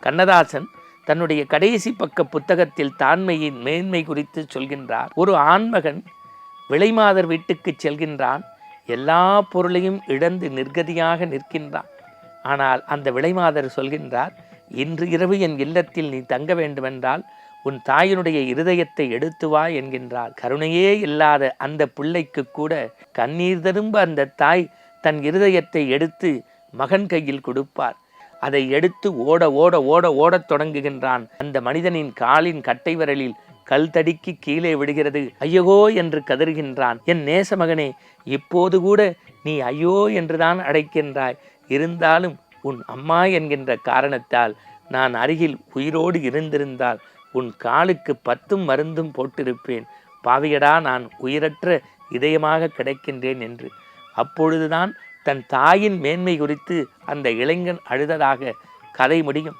கண்ணதாசன் தன்னுடைய கடைசி பக்க புத்தகத்தில் தாண்மையின் மேன்மை குறித்து சொல்கின்றார். ஒரு ஆண்மகன் விலைமாதர் வீட்டுக்கு செல்கின்றான். எல்லா பொருளையும் இழந்து நிர்கதியாக நிற்கின்றான். ஆனால் அந்த விலைமாதர் சொல்கின்றார், இன்று இரவு என் இல்லத்தில் நீ தங்க வேண்டுமென்றால் உன் தாயினுடைய இருதயத்தை எடுத்து வா என்கின்றார். கருணையே இல்லாத அந்த பிள்ளைக்கு கூட கண்ணீர் ததும்ப அந்த தாய் தன் இருதயத்தை எடுத்து மகன் கையில் கொடுப்பார். அதை எடுத்து ஓட ஓட ஓட ஓடத் தொடங்குகின்றான். அந்த மனிதனின் காலின் கட்டை விரலில் கல் தடுக்கி கீழே விடுகிறது. ஐயோ என்று கதறுகின்றான். என் நேச மகனே, இப்போது கூட நீ ஐயோ என்றுதான் அழைக்கின்றாய். இருந்தாலும் உன் அம்மா என்கின்ற காரணத்தால் நான் அருகில் உயிரோடு இருந்திருந்தால் உன் காலுக்கு 10 மருந்தும் போட்டிருப்பேன். பாவியடா, நான் உயிரற்ற இதயமாக கிடைக்கின்றேன் என்று. அப்பொழுதுதான் தன் தாயின் மேன்மை குறித்து அந்த இளைஞன் அழுததாக கதை முடியும்.